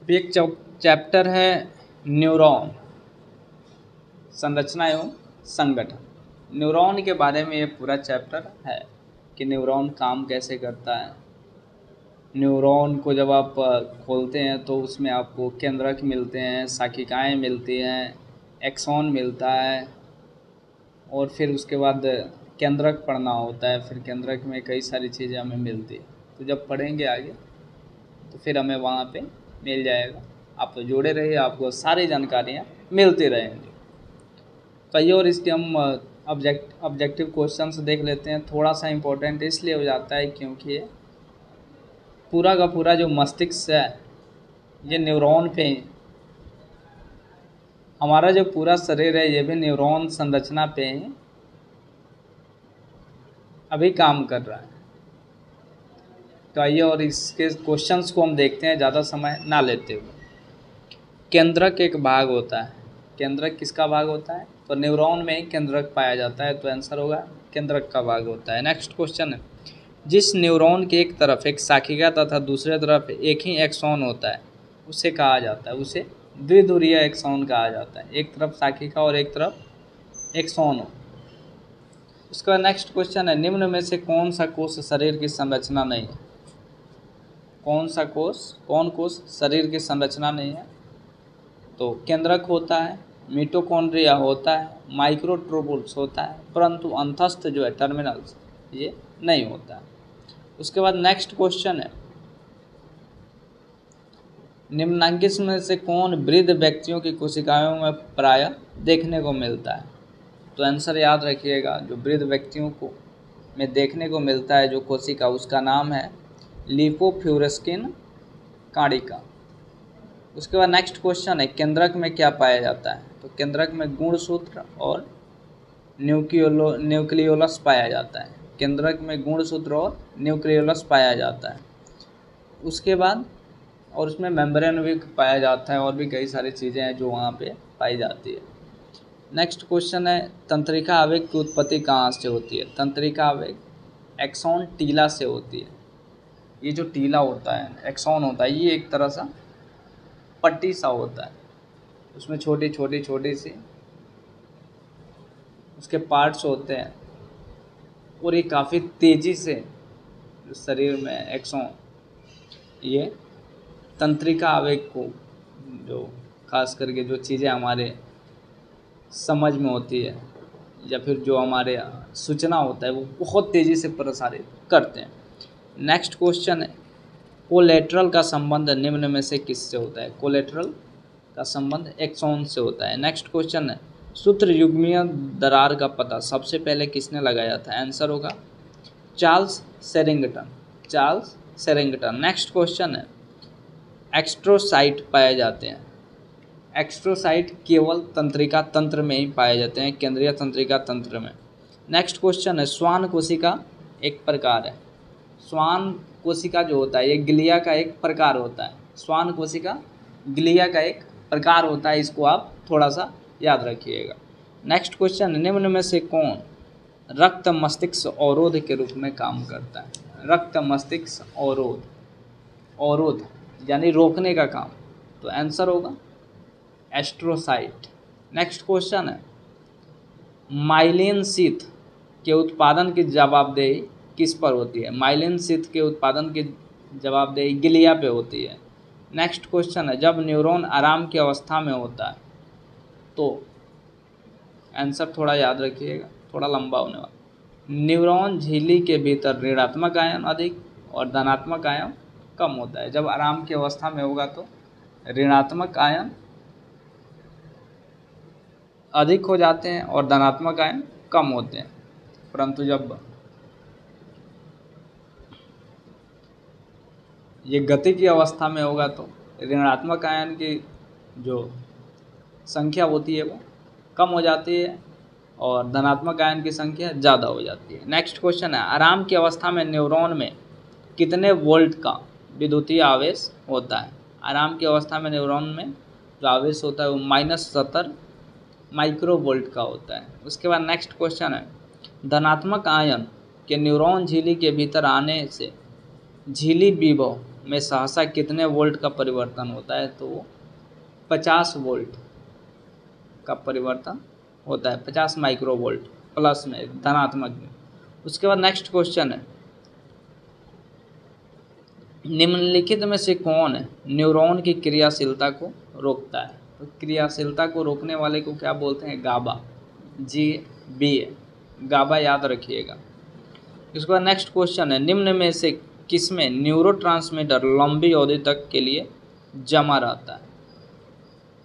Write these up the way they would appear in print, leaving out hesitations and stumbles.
एक चैप्टर है न्यूरॉन, संरचना एवं संगठन। न्यूरॉन के बारे में ये पूरा चैप्टर है कि न्यूरॉन काम कैसे करता है। न्यूरॉन को जब आप खोलते हैं तो उसमें आपको केंद्रक मिलते हैं, शाखिकाएं मिलती हैं, एक्सॉन मिलता है और फिर उसके बाद केंद्रक पढ़ना होता है। फिर केंद्रक में कई सारी चीज़ें हमें मिलती है, तो जब पढ़ेंगे आगे तो फिर हमें वहाँ पे मिल जाएगा। आप तो जुड़े रहिए, आपको सारी जानकारियाँ मिलती रहेंगी। कई और इसके हम ऑब्जेक्टिव क्वेश्चंस देख लेते हैं। थोड़ा सा इम्पोर्टेंट इसलिए हो जाता है क्योंकि ये पूरा का पूरा जो मस्तिष्क है ये न्यूरॉन पे, हमारा जो पूरा शरीर है ये भी न्यूरॉन संरचना पे ही अभी काम कर रहा है। तो आइए और इसके क्वेश्चंस को हम देखते हैं ज़्यादा समय ना लेते हुए। केंद्रक एक भाग होता है। केंद्रक किसका भाग होता है? तो न्यूरॉन में ही केंद्रक पाया जाता है, तो आंसर होगा केंद्रक का भाग होता है। नेक्स्ट क्वेश्चन है, जिस न्यूरॉन के एक तरफ एक शाखिका तथा दूसरे तरफ एक ही एक्सॉन होता है उसे कहा जाता है, उसे द्विध्रुवीय एक्सॉन कहा जाता है। एक तरफ शाखिका और एक तरफ एक्सॉन हो। उसका नेक्स्ट क्वेश्चन है, निम्न में से कौन सा कोष शरीर की संरचना नहीं है? कौन कोष शरीर की संरचना नहीं है? तो केंद्रक होता है, मिटोकॉन्ड्रिया होता है, माइक्रोट्यूबुल्स होता है, परंतु अंतस्थ जो है टर्मिनल्स ये नहीं होता है। उसके बाद नेक्स्ट क्वेश्चन है, निम्नलिखित में से कौन वृद्ध व्यक्तियों की कोशिकाओं में प्रायः देखने को मिलता है? तो आंसर याद रखिएगा, जो वृद्ध व्यक्तियों को में देखने को मिलता है जो कोशिका, उसका नाम है लिपोफ्यूरेस्किन कांडिका। उसके बाद नेक्स्ट क्वेश्चन है, केंद्रक में क्या पाया जाता है? तो केंद्रक में गुणसूत्र और न्यूक्लियोलस पाया जाता है। केंद्रक में गुणसूत्र और न्यूक्लियोलस पाया जाता है। उसके बाद और उसमें मेम्ब्रेन भी पाया जाता है और भी कई सारी चीज़ें हैं जो वहाँ पे पाई जाती है। नेक्स्ट क्वेश्चन है, तंत्रिका आवेग की उत्पत्ति कहाँ से होती है? तंत्रिका आवेग एक्सॉन टीला से होती है। ये जो टीला होता है, एक्सॉन होता है, ये एक तरह सा पट्टी सा होता है, उसमें छोटी सी उसके पार्ट्स होते हैं और ये काफ़ी तेज़ी से शरीर में एक्सॉन ये तंत्रिका आवेग को, जो खास करके जो चीज़ें हमारे समझ में होती है या फिर जो हमारे सूचना होता है वो बहुत तेज़ी से प्रसारित करते हैं। नेक्स्ट क्वेश्चन है, कोलेटरल का संबंध निम्न में से किससे होता है? कोलेटरल का संबंध एक्सॉन से होता है। नेक्स्ट क्वेश्चन है, सूत्रयुग्मीय दरार का पता सबसे पहले किसने लगाया था? आंसर होगा चार्ल्स सेरिंगटन। नेक्स्ट क्वेश्चन है, एक्स्ट्रोसाइट पाए जाते हैं। एक्स्ट्रोसाइट केवल तंत्रिका तंत्र में ही पाए जाते हैं, केंद्रीय तंत्रिका तंत्र में। नेक्स्ट क्वेश्चन है, श्वान कोशिका एक प्रकार है। श्वान कोशिका जो होता है ये ग्लिया का एक प्रकार होता है। श्वान कोशिका ग्लिया का एक प्रकार होता है, इसको आप थोड़ा सा याद रखिएगा। नेक्स्ट क्वेश्चन, निम्न में से कौन रक्त मस्तिष्क अवरोध के रूप में काम करता है? रक्त मस्तिष्क अवरोध यानी रोकने का काम, तो आंसर होगा एस्ट्रोसाइट। नेक्स्ट क्वेश्चन है, माइलिन शीथ के उत्पादन की जवाबदेही किस पर होती है? माइलिन शीथ के उत्पादन की जवाबदेही ग्लिया पे होती है। नेक्स्ट क्वेश्चन है, जब न्यूरॉन आराम की अवस्था में होता है तो आंसर थोड़ा याद रखिएगा, थोड़ा लंबा होने वाला। न्यूरॉन झिल्ली के भीतर ऋणात्मक आयन अधिक और धनात्मक आयन कम होता है। जब आराम की अवस्था में होगा तो ऋणात्मक आयन अधिक हो जाते हैं और धनात्मक आयन कम होते हैं, परंतु जब ये गति की अवस्था में होगा तो ऋणात्मक आयन की जो संख्या होती है वो कम हो जाती है और धनात्मक आयन की संख्या ज़्यादा हो जाती है। नेक्स्ट क्वेश्चन है, आराम की अवस्था में न्यूरॉन में कितने वोल्ट का विद्युतीय आवेश होता है? आराम की अवस्था में न्यूरॉन में जो आवेश होता है वो -70 माइक्रोवोल्ट का होता है। उसके बाद नेक्स्ट क्वेश्चन है, धनात्मक आयन के न्यूरॉन झिल्ली के भीतर आने से झिल्ली विभव में सहसा कितने वोल्ट का परिवर्तन होता है? तो 50 वोल्ट का परिवर्तन होता है, 50 माइक्रो वोल्ट प्लस में, धनात्मक में। उसके बाद नेक्स्ट क्वेश्चन है, निम्नलिखित में से कौन न्यूरॉन की क्रियाशीलता को रोकता है? तो क्रियाशीलता को रोकने वाले को क्या बोलते हैं? गाबा, GBA, गाबा याद रखिएगा। इसके बाद नेक्स्ट क्वेश्चन है, निम्न में से किसमें न्यूरोट्रांसमीटर लंबी अवधि तक के लिए जमा रहता है?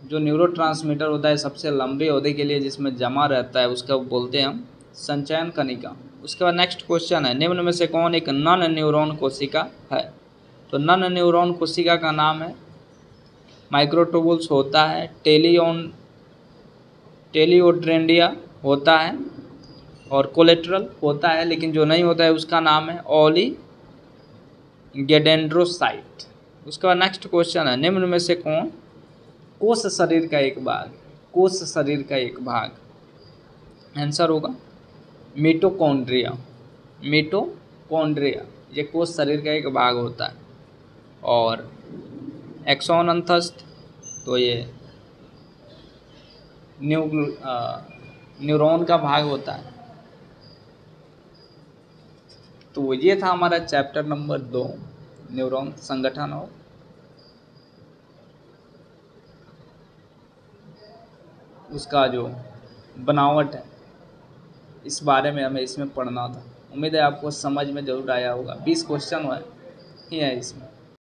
जो न्यूरोट्रांसमीटर होता है सबसे लंबी अवधि के लिए जिसमें जमा रहता है उसका बोलते हैं हम संचयन कनिका। उसके बाद नेक्स्ट क्वेश्चन है, निम्न में से कौन एक नन न्यूरॉन कोशिका है? तो नन न्यूरॉन कोशिका का नाम है माइक्रोटूबुल्स होता है, टेलियोड्रेंडिया होता है और कोलेट्रल होता है, लेकिन जो नहीं होता है उसका नाम है ओलिगोडेंड्रोसाइट। उसके बाद नेक्स्ट क्वेश्चन है, निम्न में से कौन कोष शरीर का एक भाग? कोष शरीर का एक भाग, आंसर होगा मिटोकॉन्ड्रिया। मिटोकॉन्ड्रिया ये कोष शरीर का एक भाग होता है। और एक्सॉन अंतस्थ, तो ये न्यूरॉन का भाग होता है। तो ये था हमारा चैप्टर नंबर 2, न्यूरॉन संगठन और उसका जो बनावट है, इस बारे में हमें इसमें पढ़ना था। उम्मीद है आपको समझ में जरूर आया होगा। 20 क्वेश्चन है इसमें।